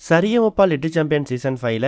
சரியமப்பா little champion season 5ல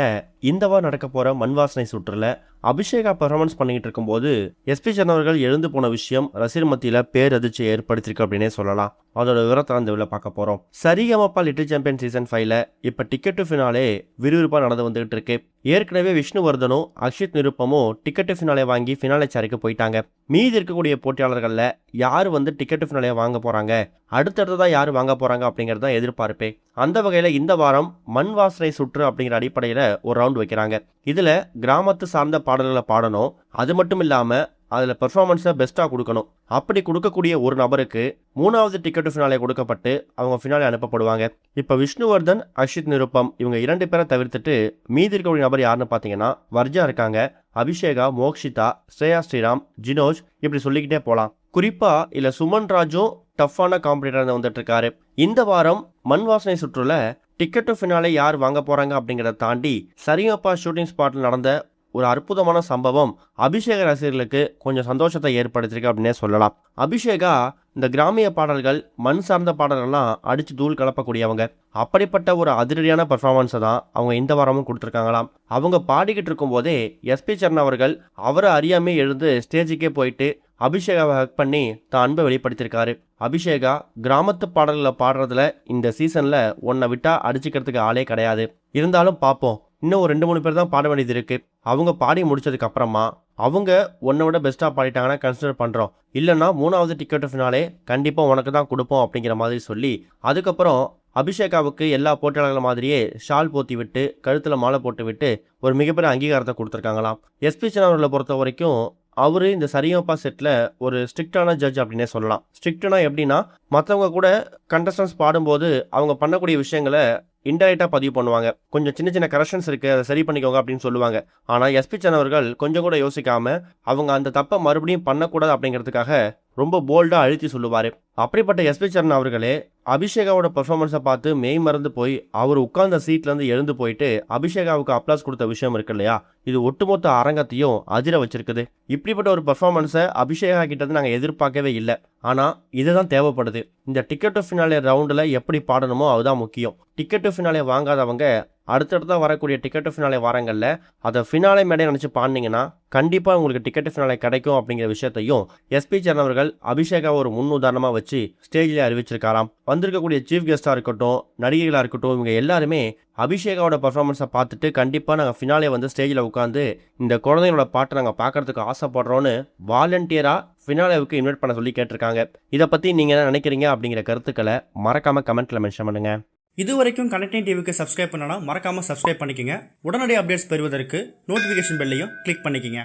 இந்த வாரம் நடக்க போற மண் வாசனை சுற்றுல அபிஷேகா பெர்ஃபார்மன்ஸ் பண்ணிட்டு இருக்கும்போது எஸ்பி சரண் அவர்கள் எழுந்து போன விஷயம் ரசிகர் மத்தியில பேரதிர்ச்சியை ஏற்படுத்தியிருக்கு அப்படின்னே சொல்லலாம். அதோட விவரத்தை அந்த இதில் பார்க்க போறோம். சரியமப்பா லிட்டில் சாம்பியன் சீசன் 5ல இப்ப டிக்கெட் டு ஃபினாலே விறுவிறுப்பா நடந்து வந்துகிட்டு இருக்கு. ஏற்கனவே விஷ்ணுவர்தனும் அக்ஷித் நிருப்பமும் டிக்கெட் டு ஃபினாலே வாங்கி ஃபினாலே சேருக்கு போயிட்டாங்க. மீதி இருக்கக்கூடிய போட்டியாளர்கள்ல யார் டிக்கெட் டு ஃபினாலே வாங்க போறாங்க, அடுத்தடுத்ததா யார் வாங்க போறாங்க அப்படிங்கிறது தான் எதிர்பார்ப்பே. அந்த வகையில இந்த வாரம் மண் வாசனை சுற்று அப்படிங்கிற அடிப்படையில ஒரு ரவுண்ட் வைக்கிறாங்க. இதுல கிராமத்து சார்ந்த பாடல்களை பாடணும், அது மட்டும் இல்லாம அதில் பெர்ஃபார்மன்ஸை பெஸ்ட்டாக கொடுக்கணும். அப்படி கொடுக்கக்கூடிய ஒரு நபருக்கு 3வது டிக்கெட் ஃபினாலே கொடுக்கப்பட்டு அவங்க ஃபினாலே அனுப்பப்படுவாங்க. இப்போ விஷ்ணுவர்தன், அக்ஷித் நிருப்பம் இவங்க 2 பேரை தவிர்த்துட்டு மீதி இருக்கக்கூடிய நபர் யாருன்னு பார்த்தீங்கன்னா வர்ஜா இருக்காங்க, அபிஷேகா, மோக்ஷிதா, ஸ்ரேயா ஸ்ரீராம், ஜினோஜ், இப்படி சொல்லிக்கிட்டே போகலாம். குறிப்பா இல்லை சுமன் ராஜும் டஃப்பான காம்படிட்டர் வந்துட்டு இருக்காரு. இந்த வாரம் மண் வாசனை சுற்றுல டிக்கெட் டு ஃபினாலே யார் வாங்க போறாங்க அப்படிங்கிறத தாண்டி சரியமப்பா ஷூட்டிங் ஸ்பாட்டில் நடந்த ஒரு அற்புதமான சம்பவம் அபிஷேக ரசிகர்களுக்கு கொஞ்சம் சந்தோஷத்தை ஏற்படுத்தியிருக்கு அப்படின்னே சொல்லலாம். அபிஷேகா இந்த கிராமிய பாடல்கள், மண் சார்ந்த பாடல்கள்லாம் அடித்து தூள் கலப்பக்கூடியவங்க. அப்படிப்பட்ட ஒரு அதிரடியான பர்ஃபார்மன்ஸை தான் அவங்க இந்த வாரமும் கொடுத்துருக்காங்களாம். அவங்க பாடிக்கிட்டு இருக்கும்போதே எஸ்பி சரண் அவர்கள் அவரை அறியாமே எழுந்து ஸ்டேஜுக்கே போயிட்டு அபிஷேகாவை ஹக் பண்ணி தான் அன்பை வெளிப்படுத்தியிருக்காரு. அபிஷேகா கிராமத்து பாடல்களை பாடுறதுல இந்த சீசனில் உன்னை விட்டா அடிச்சுக்கிறதுக்கு ஆளே கிடையாது. இருந்தாலும் பார்ப்போம், இன்னும் ஒரு 2-3 பேர் தான் பாட வேண்டியது இருக்கு. அவங்க பாடி முடிச்சதுக்கு அப்புறமா அவங்க உன்னை விட பெஸ்ட்டாக பாடிட்டாங்கன்னா கன்சிடர் பண்ணுறோம், இல்லைன்னா 3வது டிக்கெட் ஃபினாலே கண்டிப்பாக உனக்கு தான் கொடுப்போம் அப்படிங்கிற மாதிரி சொல்லி அதுக்கப்புறம் அபிஷேகாவுக்கு எல்லா போட்டியாளர்கள் மாதிரியே ஷால் போத்தி விட்டு கழுத்தில் மாலை போட்டு விட்டு ஒரு மிகப்பெரிய அங்கீகாரத்தை கொடுத்துருக்காங்களாம். எஸ்பி சரண் அவர்களை பொறுத்த வரைக்கும் அவரு இந்த சரியமப்பா செட்டில் ஒரு ஸ்ட்ரிக்டான ஜட்ஜ் அப்படின்னே சொல்லலாம். ஸ்ட்ரிக்ட்னா எப்படின்னா, மற்றவங்க கூட கண்டஸ்டன்ஸ் பாடும்போது அவங்க பண்ணக்கூடிய விஷயங்களை இன்டைரக்டாக பதிவு பண்ணுவாங்க. கொஞ்சம் சின்ன சின்ன கரெக்ஷன்ஸ் இருக்குது, அதை சரி பண்ணிக்கோங்க அப்படின்னு சொல்லுவாங்க. ஆனால் எஸ்பி சரண் அவர்கள் கொஞ்சம் கூட யோசிக்காமல் அவங்க அந்த தப்பை மறுபடியும் பண்ணக்கூடாது அப்படிங்கிறதுக்காக ரொம்ப போல்டாக அழுத்தி சொல்லுவார். அப்படிப்பட்ட எஸ்பி சரண் அவர்களே அபிஷேகாவோட பெர்ஃபார்மன்ஸை பார்த்து மெய் மறந்து போய் அவர் உட்கார்ந்த சீட்லேருந்து எழுந்து போயிட்டு அபிஷேகாவுக்கு அப்ளாஸ் கொடுத்த விஷயம் இருக்கு இல்லையா, இது ஒட்டுமொத்த அரங்கத்தையும் அதிர வச்சிருக்குது. இப்படிப்பட்ட ஒரு பெர்ஃபார்மன்ஸை அபிஷேகா கிட்டது நாங்கள் எதிர்பார்க்கவே இல்லை. ஆனால் இதுதான் தேவைப்படுது. இந்த டிக்கெட் டு ஃபினாலே ரவுண்டில் எப்படி பாடணுமோ அதுதான் முக்கியம். டிக்கெட் டு ஃபினாலே வாங்காதவங்க அடுத்தடுத்த வரக்கூடிய டிக்கெட் டு ஃபினாலே வாரங்களில் அதை ஃபினாலே மேடை நினச்சி பாடினீங்கன்னா கண்டிப்பாக உங்களுக்கு டிக்கெட் டு ஃபினாலே கிடைக்கும் அப்படிங்கிற விஷயத்தையும் எஸ்பி சரண் அவர்கள் அபிஷேகா ஒரு முன் உதாரணமாக வச்சு ஸ்டேஜில் அறிவிச்சிருக்காராம். வந்திருக்கக்கூடிய சீஃப் கெஸ்ட்டாக இருக்கட்டும், நடிகைகளாக இருக்கட்டும், இவங்க எல்லாருமே அபிஷேகாவோட பர்ஃபார்மன்ஸை பார்த்துட்டு கண்டிப்பாக நாங்கள் ஃபினாலே ஸ்டேஜில் உட்காந்து இந்த குழந்தைங்களோட பாட்டை நாங்கள் பார்க்கறதுக்கு ஆசைப்படுறோன்னு வாலண்டியராக ஃபினாலேவுக்கு இன்வைட் பண்ண சொல்லி கேட்டிருக்காங்க. இதை பற்றி நீங்கள் என்ன நினைக்கிறீங்க அப்படிங்கிற கருத்துக்களை மறக்காமல் கமெண்ட்டில் மென்ஷன் பண்ணுங்கள். இது வரைக்கும் கனெக்டிங் டிவிக்கு சப்ஸ்கிரைப் பண்ணனா மறக்காமல் சப்ஸ்கிரைப் பண்ணிக்கங்க. உடனடி அப்டேட்ஸ் பெறுவதற்கு நோட்டிஃபிகேஷன் பெல்லையும் கிளிக் பண்ணிக்கங்க.